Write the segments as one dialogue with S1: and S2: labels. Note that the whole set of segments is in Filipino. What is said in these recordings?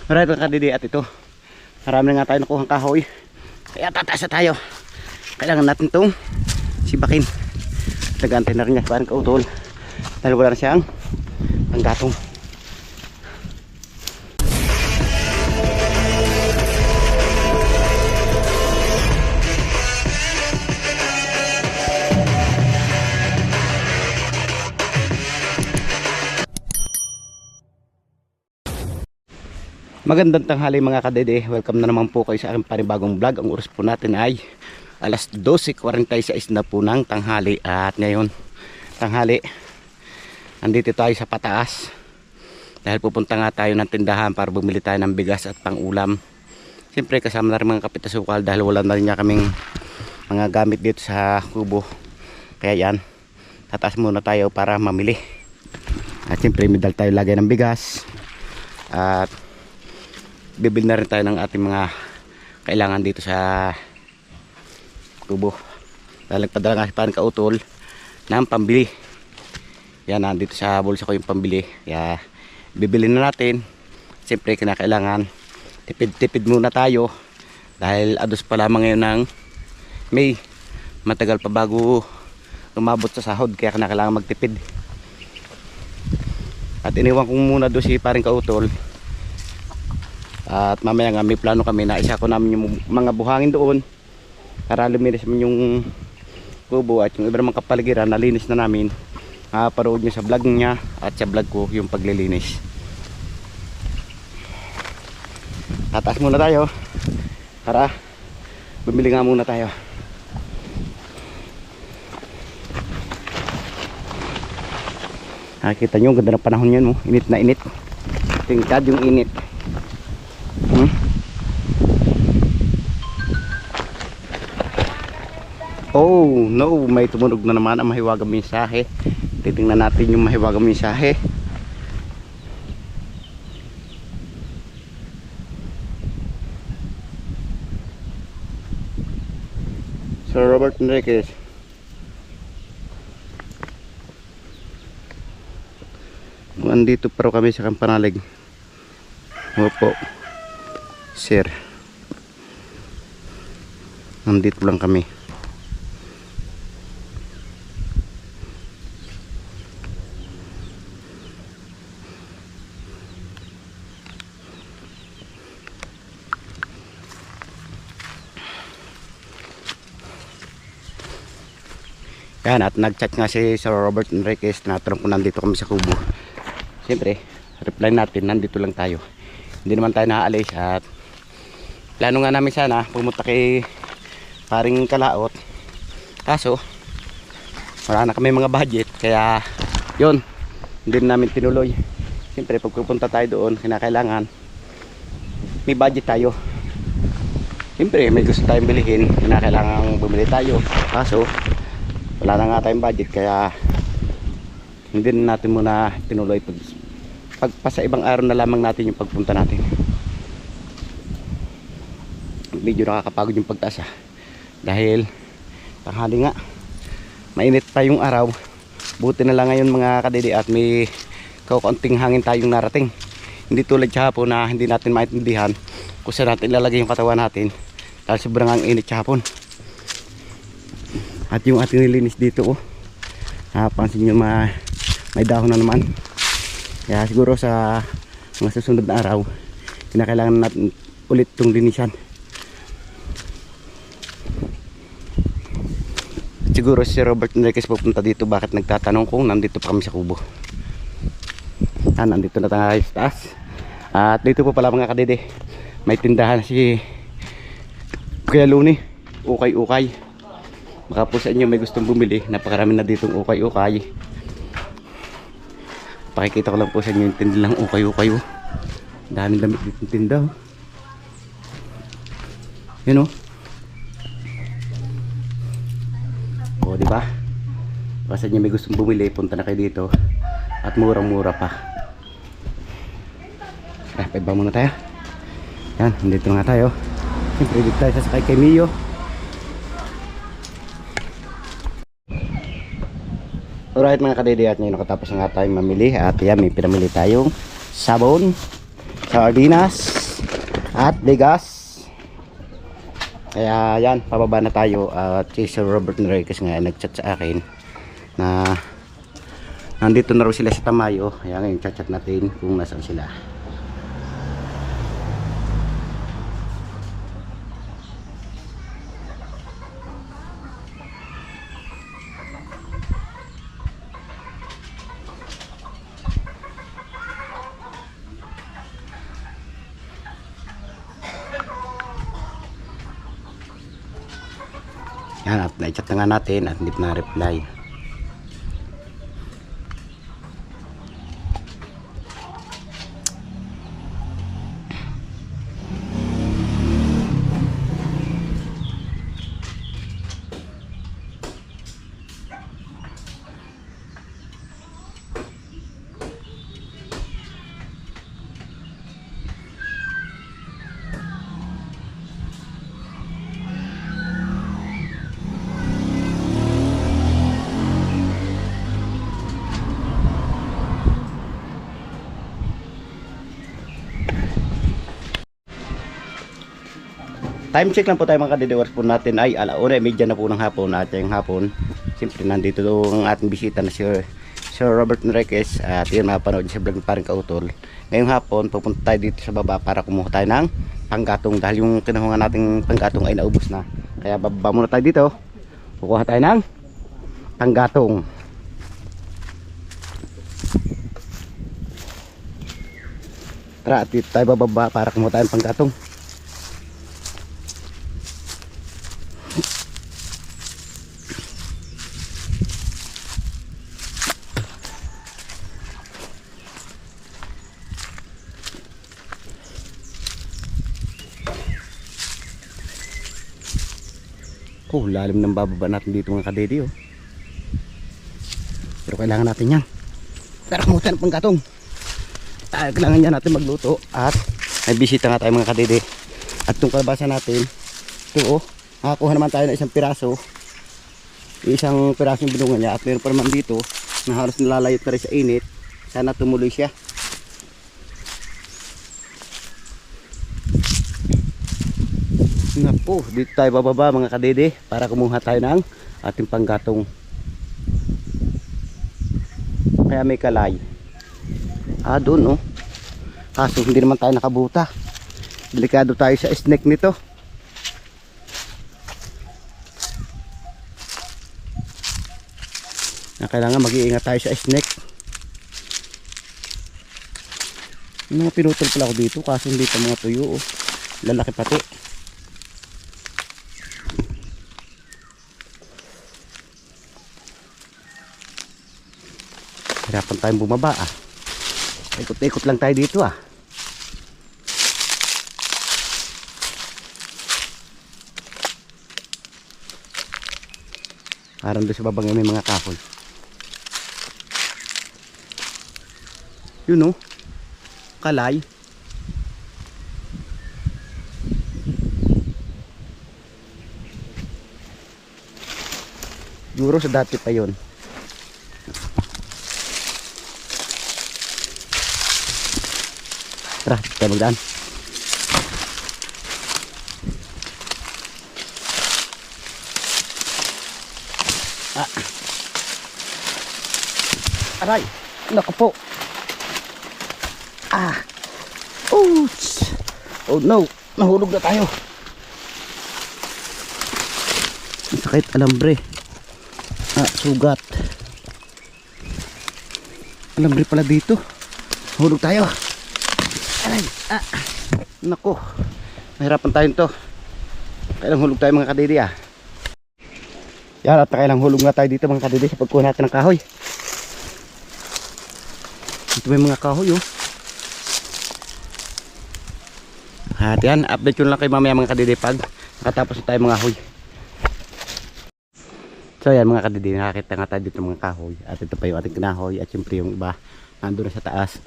S1: Alright mga kadidi, at ito marami na nga tayo nakuhang kahoy, kaya tataas na tayo. Kailangan natin itong sibakin. Nag-antay na rin niya parang kautol dahil wala na siyang panggatong. Magandang tanghali mga kadede, welcome na naman po kayo sa aking panibagong vlog. Ang oras po natin ay alas 12:46 na po ng tanghali. At ngayon tanghali, andito tayo sa pataas dahil pupunta nga tayo ng tindahan para bumili tayo ng bigas at pang ulam. Siyempre kasama na rin mga kapitasukal dahil wala na rin niya kaming mga gamit dito sa kubo. Kaya yan, tataas muna tayo para mamili. At siyempre may dal tayo lagay ng bigas at bibili na rin tayo ng ating mga kailangan dito sa kubo. Dahil nagpadala nga si parang kautol ng pambili. Yan, nandito sa bulsa ko yung pambili. Kaya bibili na natin. Siyempre kinakailangan tipid-tipid muna tayo dahil ados pa lamang ngayon ng May. Matagal pa bago umabot sa sahod, kaya kinakailangan magtipid. At iniwan ko muna doon si parang kautol. At mamaya nga may plano kami na isa ko namin yung mga buhangin doon para luminis naman yung kubo at yung iba namang kapaligiran nalinis na namin. Parood nyo sa vlog niya at sa vlog ko yung paglilinis. Tataas muna tayo para bumili nga muna tayo. Nakikita nyo, ganda ng panahon yan, init na init. Tingkad yung init. Oh no, may tumunog na naman ang mahiwagang mensahe. Titingnan natin yung mahiwagang mensahe. Sir Robert Enriquez. Andito pero kami sa Kampanalig. Opo sir, nandito lang kami. Yan, at nag-chat nga si Sir Robert Enriquez, tinatanong kung nandito kami sa kubo. Siyempre reply natin, nandito lang tayo, hindi naman tayo naaalis. At plano nga namin sana pumunta kay paring Kalaot, kaso wala na kami mga budget, kaya yun, hindi namin tinuloy. Siyempre pag pupunta tayo doon, kinakailangan may budget tayo. Siyempre may gusto tayong bilihin, kinakailangan bumili tayo, kaso wala na nga tayong budget, kaya hindi natin muna tinuloy. Pagpa sa ibang araw na lamang natin yung pagpunta natin. Medyo nakakapagod yung pagtaas dahil tanghali nga, mainit pa yung araw. Buti na lang ngayon mga kadidi at may kaunting hangin tayong narating, hindi tulad kahapon na hindi natin maintindihan kung saan natin ilalagay yung katawan natin dahil sobrang ang init kahapon. At yung ating nilinis dito, pansin nyo, may dahon na naman. Kaya siguro sa mga susunod na araw, kinakailangan natin ulit itong linisan. Siguro si Robert Enriquez pupunta dito, bakit nagtatanong kung nandito pa kami sa kubo. Nandito na tayo sa taas. At dito po pala mga kadede, may tindahan si Kuya Luni, ukay-ukay. Baka po sa inyo may gustong bumili, napakarami na ditong ukay-ukay. Pakikita ko lang po sa inyo yung tindilang ukay-ukay. Daming damit ditong tinda. Yun o, diba? Baka sa inyo may gustong bumili, punta na kayo dito. At murang-mura pa. Paiba muna tayo. Yan, dito nga tayo. Siyempre dito tayo sasakay kay Mio. Alright mga kadede, at ngayon nakatapos na nga tayong mamili. At yan, may pinamili tayong sabon, sardinas at bigas. Kaya yan, pababa na tayo. At si Sir Robert Enriquez nga nagchat sa akin na nandito na raw sila sa Tamayo. Kaya ngayon chat natin kung nasaan sila. Yan, at na-chat na nga natin at hindi pa na-reply. Time check lang po tayo mga kadidewars po natin ay 1:30 na po ng hapon. At yung hapon, siyempre nandito ang ating bisita na Sir Robert Enriquez. At yun, mapanood sa vlog ng Paring Kautol. Ngayong hapon, pupunta tayo dito sa baba para kumuha tayo ng panggatong. Dahil yung kinuha nating panggatong ay naubos na. Kaya bababa muna tayo dito. Kukuha tayo ng panggatong. Tara, at dito tayo bababa para kumuha tayo ng panggatong. Oh, lalim ng bababa natin dito mga kadede, oh. Pero kailangan natin yan. Tara, kumuha ng panggatong. Kailangan yan natin magluto. At may bisita nga tayo mga kadede. At itong kalabasa natin, ito, oh, nakakuha naman tayo ng isang piraso. Isang piraso yung binungan niya. At meron pa naman dito na halos nalalayot na rin sa init. Sana tumuloy siya. Napo, dito tayo bababa mga kadede para kumuha tayo ng ating panggatong. Kaya may kalay. Doon, oh. Kaso hindi naman tayo nakabuta. Delikado tayo sa snake nito. Kailangan mag-iingat tayo sa snake. Yung mga pinutol pala ako dito kaso hindi pa mga tuyo, oh. Lalaki pati. Hirapan tayong bumaba, ah. Ikot-ikot lang tayo dito, ah. Parang doon sa babang may mga kahoy. Yun, oh. Kalay. Siguro sa dati pa yun. Tara, tayo magdaan. Aray, naku po. Oops. Oh no, nahulog na tayo. Ang sakit, alambre. Sugat. Alambre pala dito. Nahulog tayo. Aray, naku. Mahirapan tayo nito. Kailang hulog tayo mga kadidi, ah. Yan, at kailang hulog nga tayo dito mga kadidi sa pagkuha natin ng kahoy. Ito may mga kahoy, oh. At yan, update yun lang kay mamaya mga kadidi pag nakatapos na tayo mga kahoy. So yan mga kadidi, nakakita nga tayo dito mga kahoy. At ito pa yung ating kinahoy. At syempre yung iba nandun na sa taas.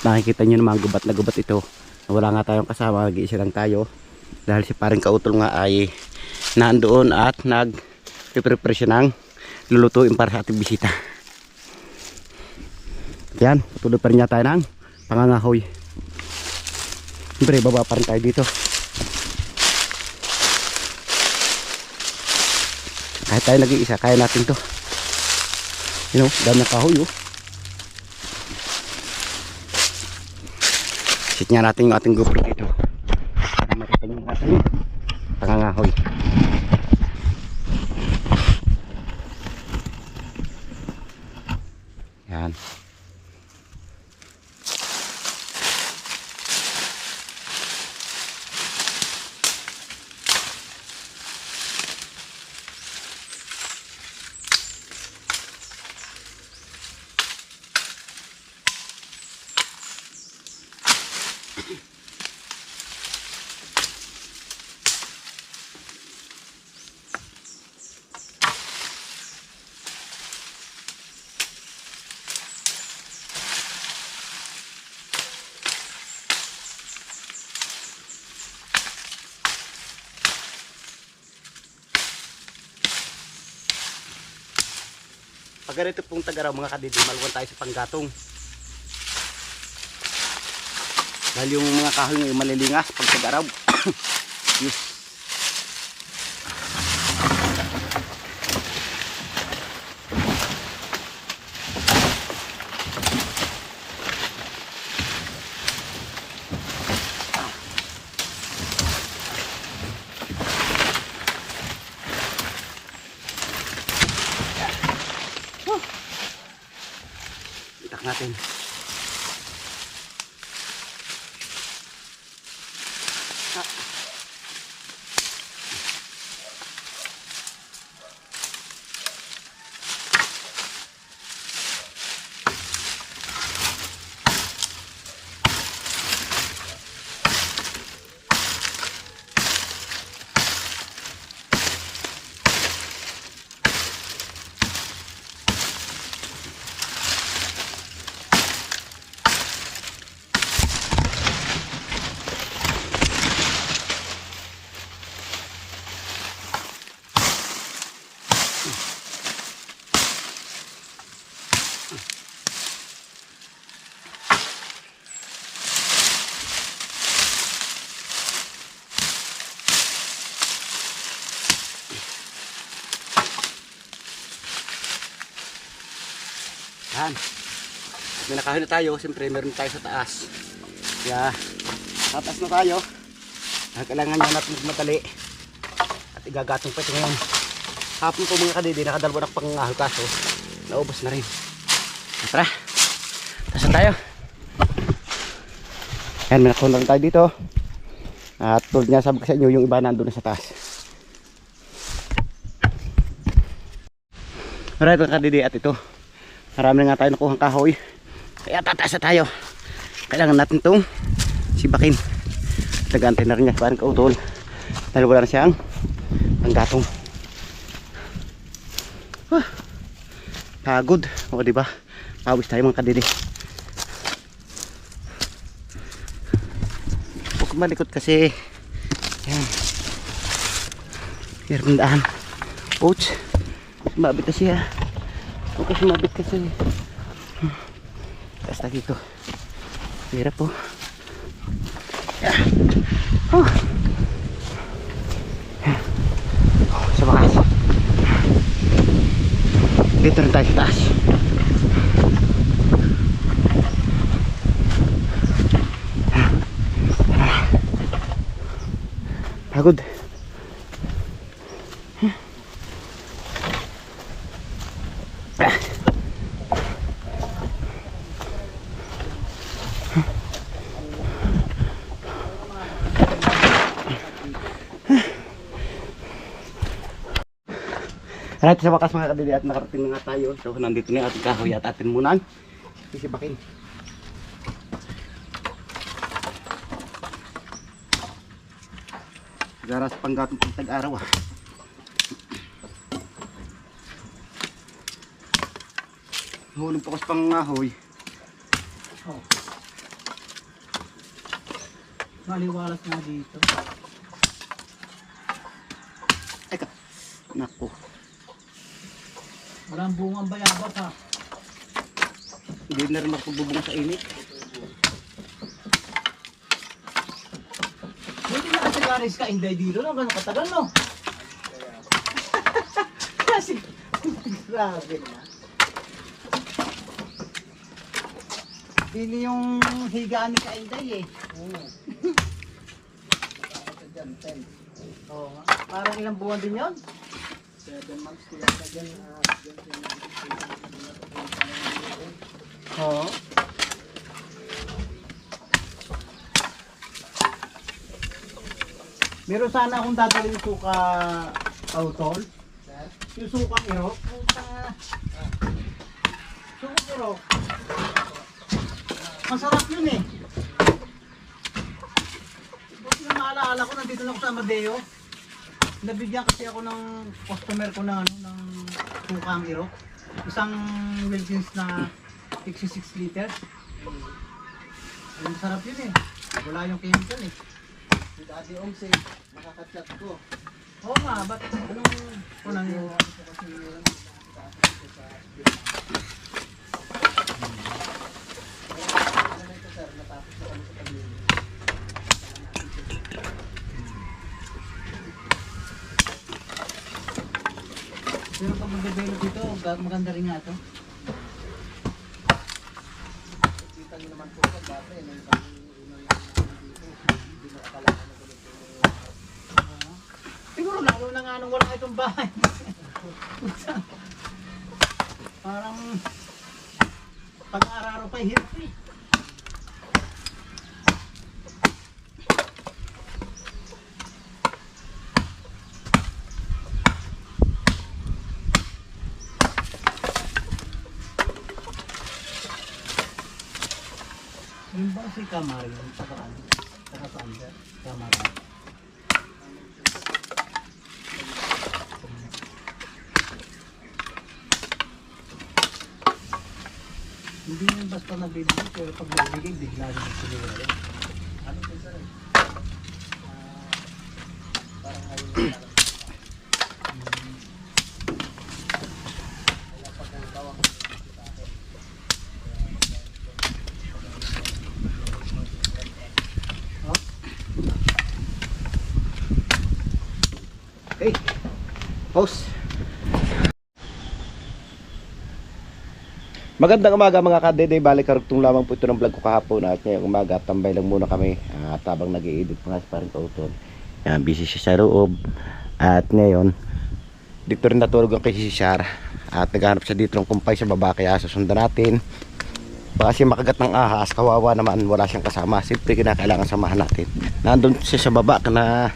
S1: Nakikita nyo naman gubat na gubat ito. Wala nga tayong kasama, nag-iisa lang tayo. Dahil si Paring Kautol nga ay nandoon at nag-prepare siya ng lulutuin para sa ating bisita. Yan, patuloy pa rin niya tayo ng pangangahoy. Siyempre, baba pa rin tayo dito. Kahit tayo nag-iisa, kaya natin to. You know, dami ng kahoy oh. Sit nga natin yung ating GoPro dito. Para makita nyo natin yung pangangahoy. Yan. Pag ganito pong tagaraw mga kadidi, maluwan tayo sa panggatong. Dahil yung mga kahoy ngayon malilingas pag tagaraw. Yes. Itak natin. Yan. May nakahoy na tayo. Siyempre meron tayo sa taas. Kaya tataas na tayo. Kailangan nyo natin magmadali. At igagatong pa ito ngayon. Hapon po mga kadidi, nakadalwa na pangangahoy kaso naubos na rin. Tara. Taas na tayo. Yan, may nakahoy na rin tayo dito. At tulad nga sabi ko sa inyo, yung iba nandun na sa taas. Alright mga kadidi, at ito marami na nga tayo nakuhang kahoy. Kaya tataas na tayo. Kailangan natin itong sibakin. Nag-antay na rin niya. Parang kautol. Dahil wala na siyang panggatong. Pagod. O diba? Pawis tayo mga kadidi. Huwag malikot kasi. Yan. Hirap ng daan. Ouch. Mabit na siya. Huwag kasi mabit kasi. Taas na dito. Hirap po. Sa bakas. Dito rin tayo sa taas. Pagod. Alright, sa wakas mga kadidi at nakarating na nga tayo. So nandito na yung ating kahoy at atin munang sisibakin. Garas panggatong pang tag-araw ah. Hulong po kasi pang kahoy.
S2: Oh. Maliwalas na dito.
S1: Eka, naku.
S2: Walang bungang bayabas ha.
S1: Hindi na rin makapabubong sa init.
S2: Nag-aris ka, hindi dito na, gano'ng katagal, no? Kasi, grabe na. Dili yung higaan ni Kainday eh. Oo nga. Parang ilang buwan din yun? 7 months ko lang na dyan. Oo. Meron sana akong dadali yung suka autol. Yung suka irok. Suka irok. Masarap yun eh. Buti na maalala ko, nandito na ako sa Amadeo. Nabigyan kasi ako ng customer ko ng, ng sukang irok. Isang Wilkins na 66 liters. Ay, masarap yun eh. Wala yung chemical eh. Si Daddy Omse, makakachat ko. Oo nga, ba't anong kunang yun? Pero pag mag-develop dito, maganda rin nga ito. Kita nyo naman po sa dati, nung siguro lalo na nga nung wala itong bahay. Parang pag-aararo pa hirap eh. Yung ba si Kamari yung saka-sander? Kamari. Hindi yan basta nabibigay, pero pag nabibigay, bigla rin siguro rin. Ano po sir? Parang ngayon na lang. Wala pa kang tawang sa akin.
S1: Okay. Pause. Magandang umaga mga kadede, balik karugtong lamang po ito ng vlog ko kahapon at ngayong umaga tambay lang muna kami at habang nag-i-edit pa nga si parang kautol. Yan, busy siya sa loob at ngayon dito rin natulog ang kay si Shar at naghanap siya dito ng kumpay sa baba kaya susundan natin. Baka siya makagat ng ahas, kawawa naman, wala siyang kasama, siyempre kinakailangan samahan natin. Nandun siya sa baba na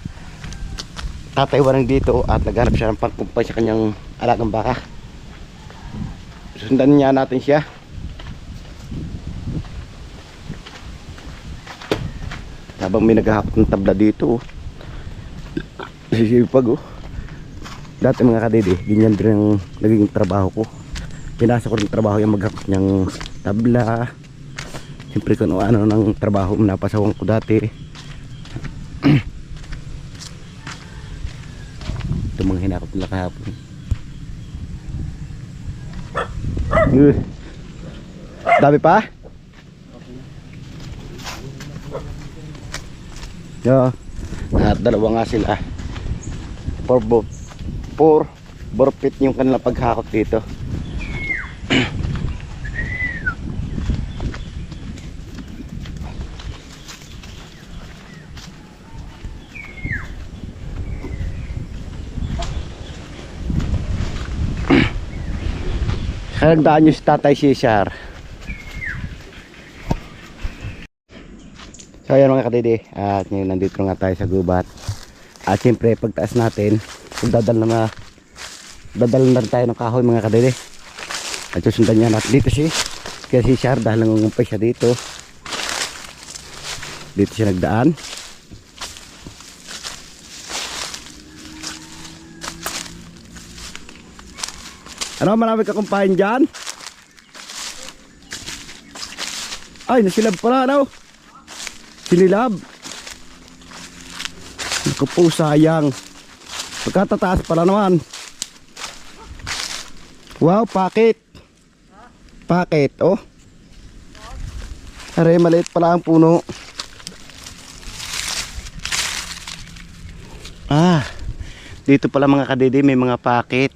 S1: tataywanan dito at naghanap siya ng pangkumpay sa kanyang alagang baka. Sundan niya natin siya. Habang may naghahakot ng tabla dito. Sisipag oh. Dati mga kadede, ganyan din ang naging trabaho ko. Pinasa ko rin trabaho yung maghakot ng tabla. Siyempre kung ano ng trabaho napasawan ko dati. Ito mga hinakot nila kahapon. Dami pa? Yo. At dalawa nga sila. 4 feet yung kanilang paghakot dito. Nagdaan nyo si Tatay Cesar. So ayan mga kadede, at ngayon nandito nga tayo sa gubat. At siyempre pagtaas natin, dadal na tayo ng kahoy mga kadede. At susundan niya natin dito si Cesar dahil nangungumpay siya dito. Dito siya nagdaan. Ano, marami ka kumpain dyan? Ay, nasilab pala, ano? Sinilab. Naku po, sayang. Pagkatataas pala naman. Wow, pakit. Pakit, oh. Aray, maliit pala ang puno. Ah, dito pala mga kadede may mga packet.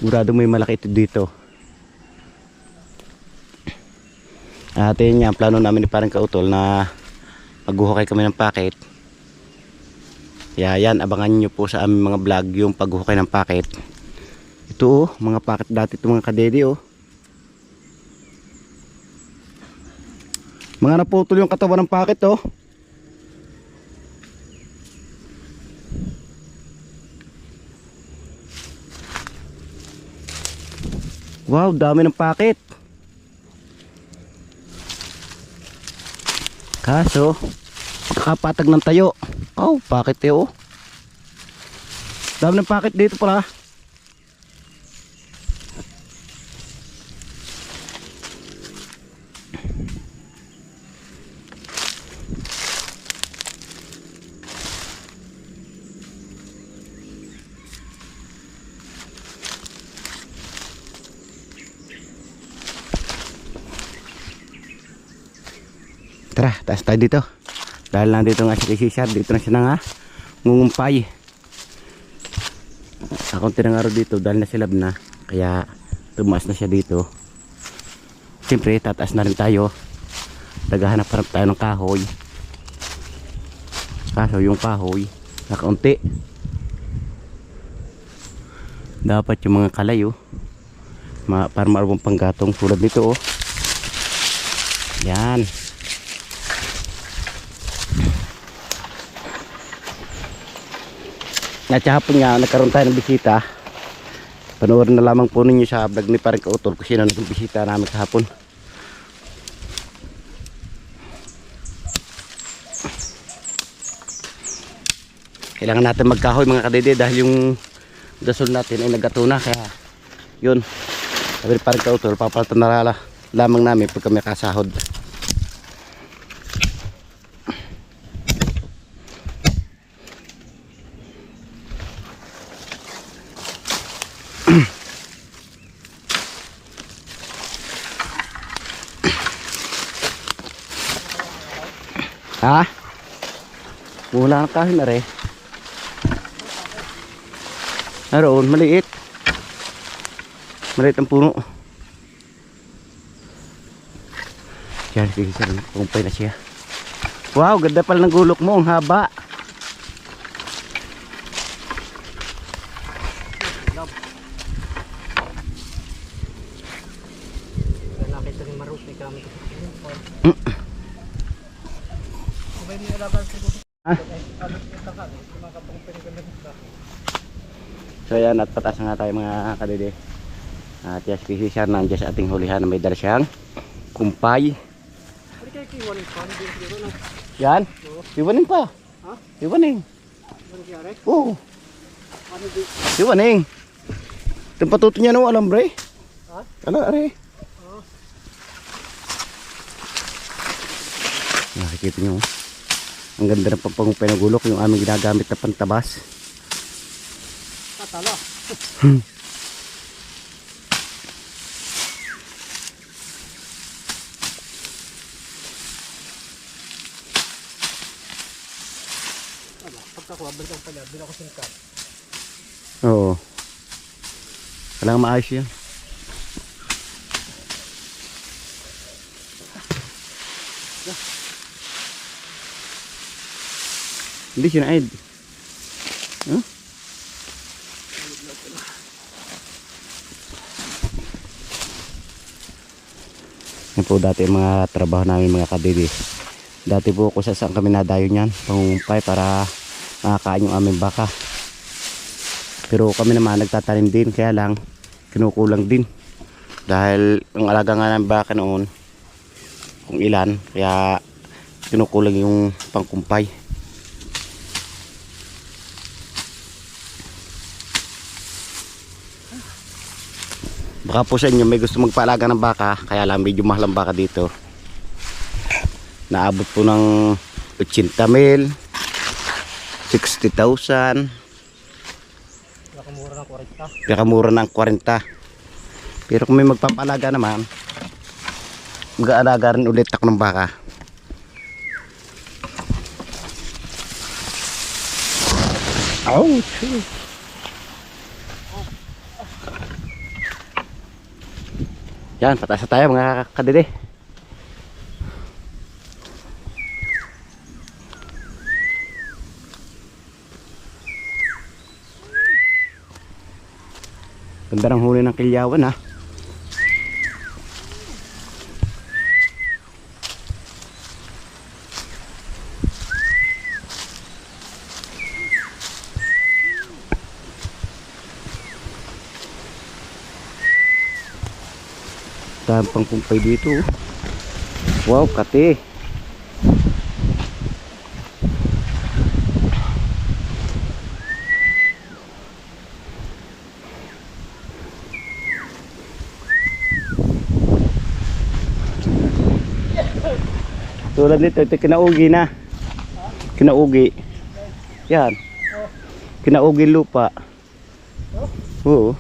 S1: Sigurado may malaki ito dito. At yun nga, ang plano namin ni parang kautol na maghuhukay kami ng packet. Kaya yan, abangan nyo po sa aming mga vlog yung paghuhukay ng packet. Ito oh, mga packet dati ito mga kadede oh. Mga naputol yung katawan ng packet oh. Wow, dami ng packet. Kaso kakapatag ng tayo. Oh, packet eh oh. Dami ng packet dito pala. Tara, taas tayo dito. Dahil nandito nga si Cesar, dito na siya na nga ngungumpay. Akong tinangaro dito dahil nasilab na. Kaya tumaas na siya dito. Siyempre, tataas na rin tayo. Naghahanap pa tayo ng kahoy. Kaso yung kahoy, nakaunti. Dapat yung mga kalayo para marunong panggatong tulad nito oh. Yan. At hapon nga, nagkaroon tayo ng bisita. Panoorin na lamang po ninyo sa vlog ni Parang Kautol kung sino naging bisita namin kahapon. Kailangan natin magkahoy mga kadede dahil yung gasol natin ay nagato na. Kaya yun, sabi ni Parang Kautol, papalitan na lamang namin pag kami kasahod. Ha? Wala nang kahoy na rin. Naroon, maliit. Maliit ang puno. Yan, sige sir, kumpay na siya. Wow, ganda pala ng gulok mo, ang haba.
S2: Nakita ni Maruti kami.
S1: Ah. So yan, at patas nga tayo mga kadede. At yes, siya nandiyan sa ating hulihan na may dala siyang kumpay. Yan, iwanin pa.
S2: Ha?
S1: Iwanin. Oo. Iwanin. Itong patuto niya no, alam bre.
S2: Ha?
S1: Ano, are. Nakikita nyo. Ang ganda ng pangpangupay na gulok, yung aming ginagamit na pantabas.
S2: Tatalo. Pagkakuha, balik ang pala, bilang ko singkat.
S1: Oo. Kailangan maayos yan. Hindi siya na-aid. Huh? Yan po dati mga trabaho namin mga kadidi. Dati po kung saan kami nadayo niyan, pangungumpay para makakain yung aming baka. Pero kami naman nagtatanim din, kaya lang kinukulang din. Dahil ang alaga nga ng baka noon, kung ilan, kaya kinukulang yung pangkumpay. Baka po sa inyo may gusto magpaalaga ng baka, kaya lang medyo mahal ang baka dito. Naabot po ng 80,000, 60,000.
S2: Nakamura ng 40.
S1: Nakamura ng 40. Pero kung may magpapaalaga naman, mag-aalaga rin ulit ako ng baka. Oh, yan, pataas na tayo mga kadede. Ganda ng huli ng kilyawan ha. Tampang pumpay dito. Wow, kate. Tulad nito, ito kinaugi na. Kinaugi. Yan. Kinaugi lupa. Oo.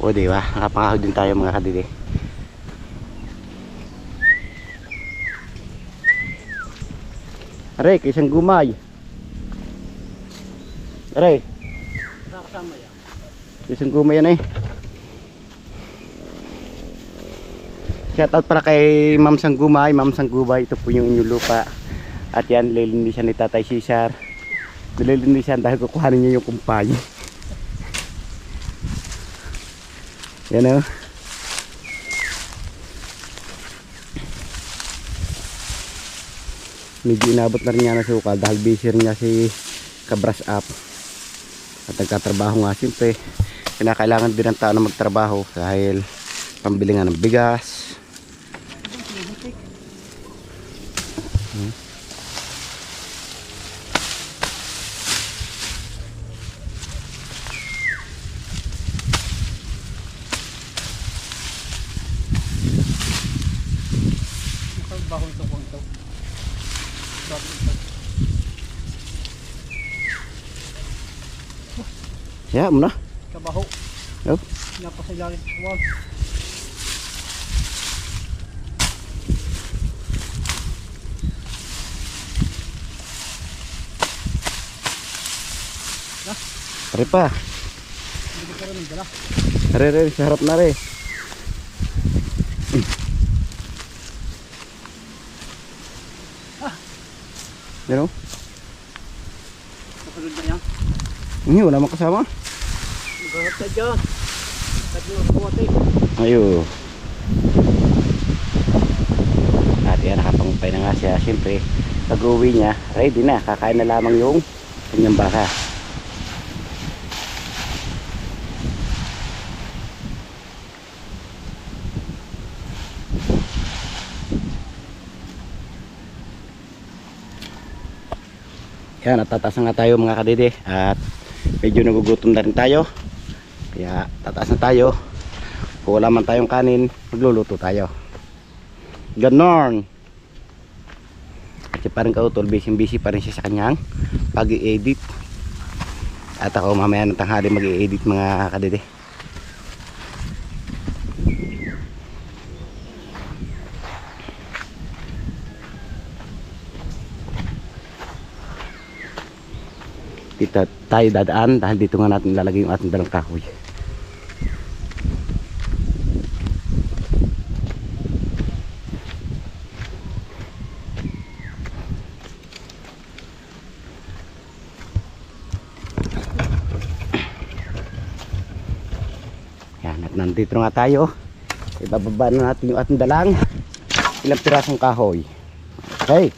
S1: O diba, nakapangahod din tayo mga kadidi. Aray, isang gumay. Aray,
S2: Nakasama yan.
S1: isang gumay yan eh. Shout out para kay Ma'am Sanggumay, Ma'am Sanggubay. Ito po yung inyong lupa. At yan, lilinisan ni Tatay Cesar. Nililinisan dahil kukuhanin niya yung kumpay. Yan o. Medyo inabot na rin niya ng sukal dahil busy rin niya si kabrush up. At nagkatrabaho nga siyempre. Kinakailangan din ng tao na magtrabaho dahil pambili nga ng bigas.
S2: Bahol ito kung ito.
S1: Ya, muna.
S2: Kabaho.
S1: Oh.
S2: Napasilalit sa wall.
S1: Pare pa.
S2: Hindi ko karoon ng dala.
S1: Are, sa harap na re. Yan o.
S2: Nakalod na yan.
S1: Hindi, wala mang kasama.
S2: Maghahat na dyan. Tatlo ang kuwate.
S1: Ayo. At yan, nakapangumpay na nga siya. Siyempre, pag uwi niya, ready na. Kakain na lamang yung kanyang baka. Yan, tataas na nga tayo mga kadede. At medyo nagugutom na rin tayo. Kaya tataas na tayo. Kung wala man tayong kanin, magluluto tayo. Ganon. Kasi parang kautol, busy pa rin siya sa kanyang pag-i-edit. At ako mamaya ng tanghali mag-i-edit mga kadede. Dito tayo dadaan dahil dito nga natin ilalagay yung ating dalang kahoy. Yan, at nandito nga tayo. Ibababa na natin yung ating dalang ilang pirasong kahoy. Okay.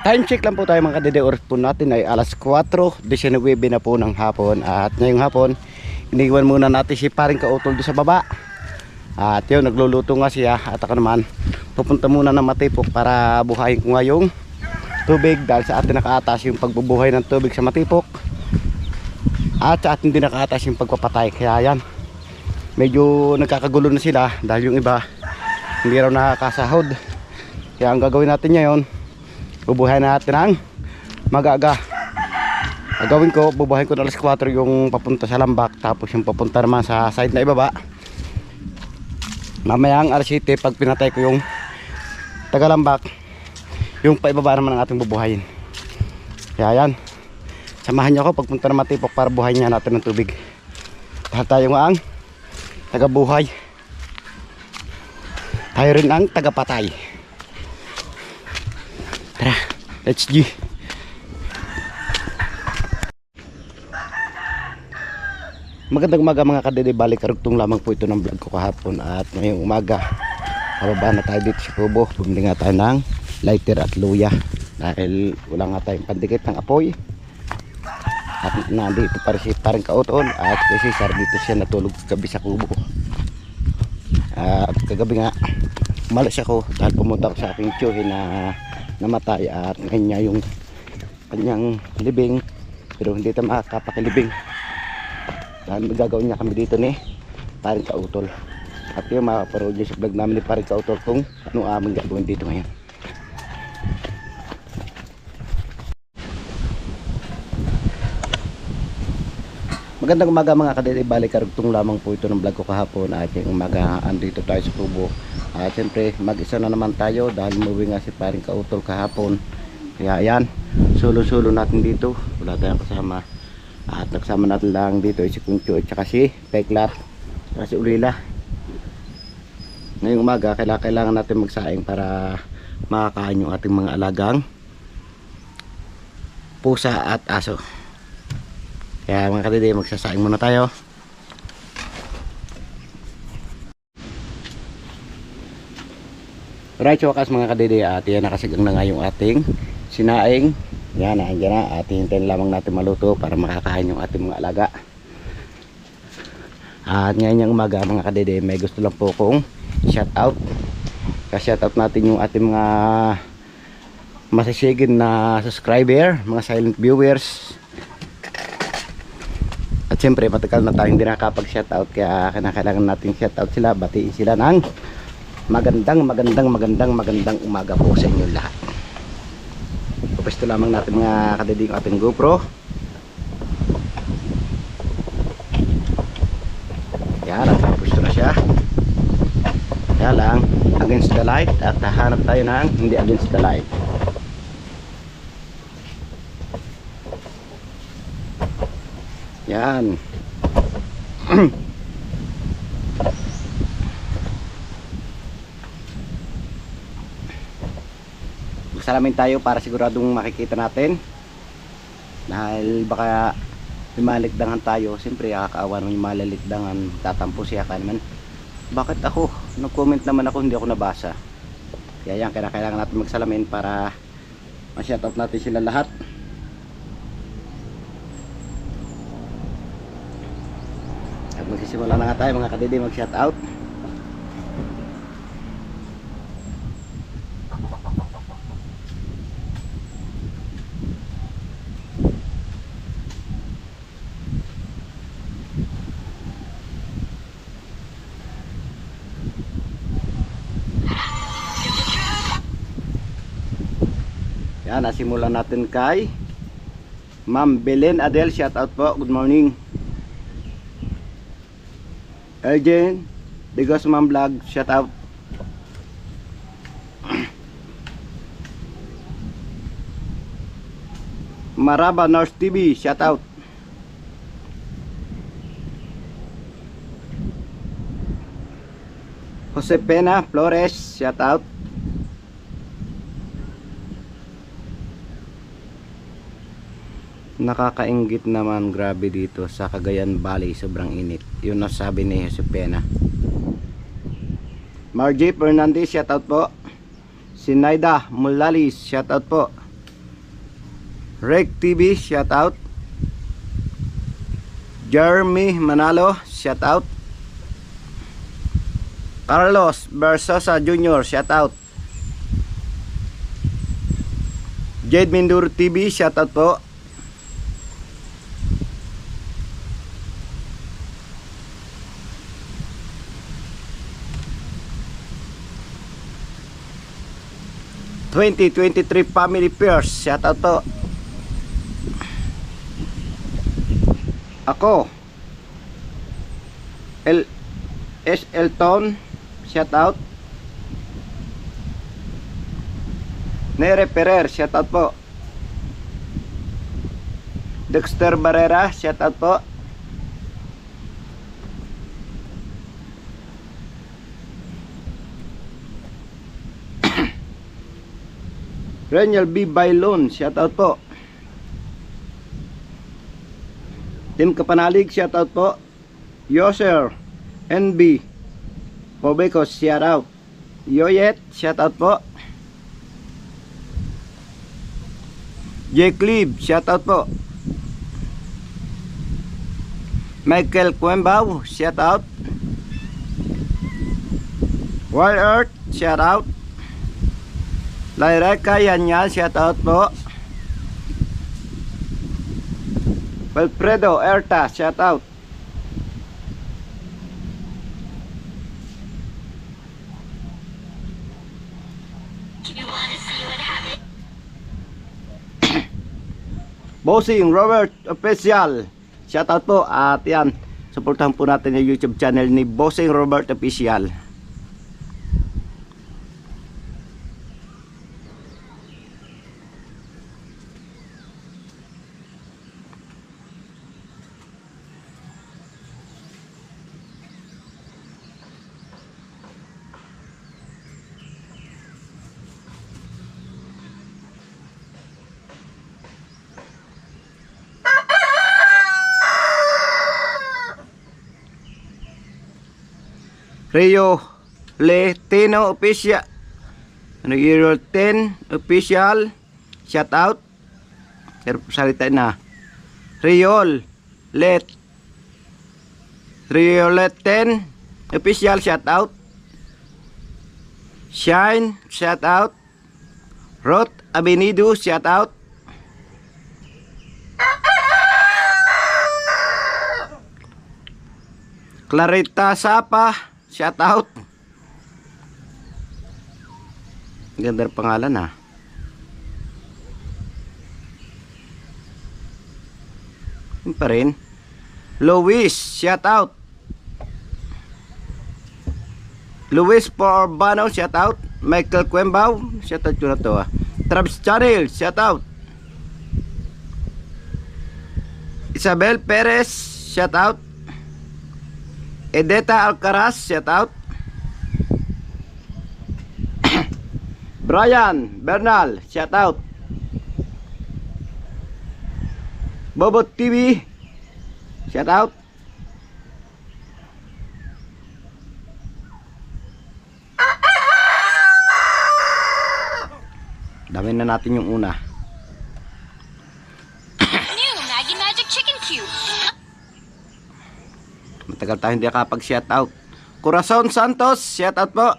S1: Time check lang po tayo mga kadede. Oras po natin ay alas 4:19 na po ng hapon. At ngayong hapon, iniwan muna natin si paring kautol doon sa baba. At yun, nagluluto nga siya. At ako naman, pupunta muna ng Matipok para buhayin ko nga yung tubig. Dahil sa atin nakaatas yung pagbubuhay ng tubig sa Matipok. At sa atin din nakaatas yung pagpapatay. Kaya yan, medyo nagkakagulo na sila. Dahil yung iba, hindi raw nakakasahod. Kaya ang gagawin natin ngayon, bubuhayin natin ang magaga. Gagawin ko, bubuhayin ko na alas 4 yung papunta sa Lambak, tapos yung papunta naman sa side na ibaba. Mamaya ang alas 7 pag pinatay ko yung taga Lambak, yung paibaba naman ang ating bubuhayin. Kaya yan, samahan nyo ako pagpunta na Matipok para buhayin nga natin ng tubig. Dahil tayo nga ang taga buhay, tayo rin ang taga patay. Tara, let's go. Magandang umaga mga kadede, balik karugtong lamang po ito ng vlog ko kahapon. At ngayong umaga, mababa na tayo dito sa kubo. Bumili nga tayo ng lighter at luya dahil wala nga tayong pandikit ng apoy. At nandito pa rin si parang kauton at kasi Cesar dito siya natulog gabi sa kubo. At kagabi nga umalis ako dahil pumunta ako sa aking tiyuhin na namatay. At ngayon niya yung kanyang libing, pero hindi tayo makakapakilibing dahil magagawin niya kami dito ni paring kautol. At yung makaparoon niyo sa vlog namin ni paring kautol kung anong aming gagawin dito ngayon. Magandang umaga mga kadede, balik karugtong lamang po ito ng vlog ko kahapon. At yung umaga andito tayo sa kubo. At siyempre mag-isa na naman tayo dahil umuwi nga si paring kautol kahapon. Kaya ayan, sulo-sulo natin dito, wala tayong kasama. At nagsama natin lang dito si Kuncho at saka si Peklat at si Ulila. Ngayong umaga kailangan natin magsaing para makakain yung ating mga alagang pusa at aso. Kaya mga kadede, magsasaing muna tayo. Right, so wakas mga kadede, at yan nakasigang na nga yung ating sinaing. Yan, nandiyan na. At hintayin lamang natin maluto para makakain yung ating mga alaga. At ngayon yung umaga mga kadede, may gusto lang po kong shout out. Shout out natin yung ating mga masisigin na subscriber, mga silent viewers. At siyempre matagal na tayong hindi nakapag shout out, kaya kailangan natin shout out sila, batiin sila ng magandang umaga po sa inyo lahat. Pwesto lamang natin mga kadede yung ating GoPro. Yan, nagpapwesto na siya. Kaya lang against the light, at hahanap tayo ng hindi against the light. Yan. Salamin tayo para siguradong makikita natin, dahil baka lumalikdangan tayo. Siyempre kakaawa naman yung malalikdangan, tatampo siya ka naman. Bakit ako? Nag-comment naman ako, hindi ako nabasa. Kaya yan, kailangan natin magsalamin para ma-shoutout natin sila lahat. At magsisimula na nga tayo mga kadede mag-shoutout. Yan, nasimulan natin kay Ma'am Belen Adel, shout out po, good morning. Eljen Digos Ma'am Vlog, shout out. Maraba North TV, shout out. Jose Pena Flores, shout out. Nakakainggit naman, grabe dito sa Cagayan Valley, sobrang init. Yun ang sabi ni Josepena. Margie Fernandez, shoutout po. Sinaida Mulalis, shoutout po. Reg TV, shoutout. Jeremy Manalo, shoutout. Carlos Versosa Jr., shoutout. Jade Minduro TV, shoutout po. 2023 family pairs. Shout out po. Ako S. Elton, shout out. Nere Ferrer, shout out po. Dexter Barrera, shout out po. Reniel B. Bailon, shout out po. Team Kapanalig, shout out po. Yoser NB Pobecos, shout out. Yoyet, shout out po. J. Cleve, shout out po. Michael Cuembao, shout out. Wild Earth, shout out. Laireka Yanya, shout out po. Wilfredo Erta, shout out. Bossing Robert Official, shout out po. At yan, supportahan po natin yung YouTube channel ni Bossing Robert Official. Rio Letino Official, Rio 10 Official, shout out. Salita na. Rio Let 10 Official, shout out. Shine, shout out. Roth Abenido, shout out. Clarita Sapa, shout out. Ganda ng pangalan ha. Yun pa rin. Luis, shout out. Luis Porbano, shout out. Michael Cuembao, shout out yun na to ha. Travis Channel, shout out. Isabel Perez, shout out. Edeta Alcaraz, shout out. Brian Bernal, shout out. Bobot TV, shout out. Dami na natin yung una.
S3: New Maggie Magic Chicken Cube.
S1: Matagal tayo hindi nakapag-shout out. Corazon Santos, shout out po.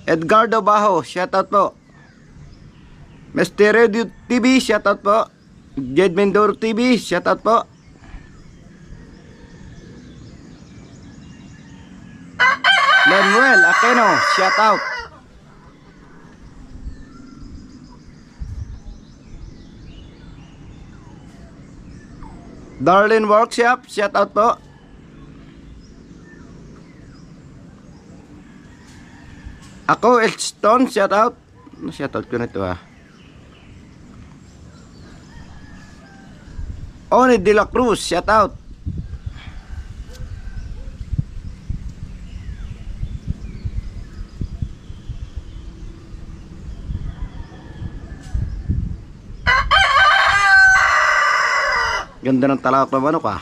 S1: Edgardo Bajo, shout out po. Mysterio TV, shout out po. Jed Mendoro TV, shout out po. Lemuel Aquino, shout out. Darlene Workshop, shout out po. Ako Elstone, shout out. Shout out ko na ito ha. Oni De La Cruz, shout out. Ganda ng talak na manok ah.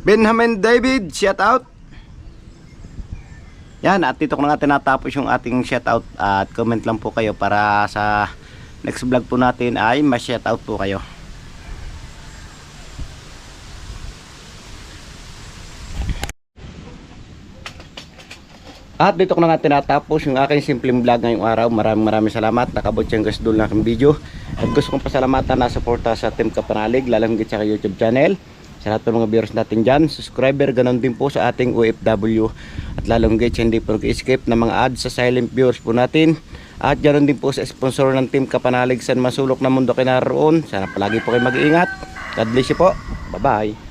S1: Benjamin David, shout out. Yan, at dito ko na nga tinatapos yung ating shout out. At comment lang po kayo para sa next vlog po natin ay ma-shout out po kayo. At dito ko na nga tinatapos yung aking simpleng vlog ngayong araw. Maraming salamat. Nakabot yung guys doon ng video. At gusto kong pasalamatan na suporta sa Team Kapanalig, lalong sa YouTube channel. Sa lahat ng mga viewers natin dyan, subscriber, ganon din po sa ating OFW. At lalong guys, hindi po nag-escape ng mga ads sa silent viewers po natin. At ganon din po sa sponsor ng Team Kapanalig San Masulok na Mundo kinaroon. Sana palagi po kayo mag-iingat. God bless you po. Bye-bye.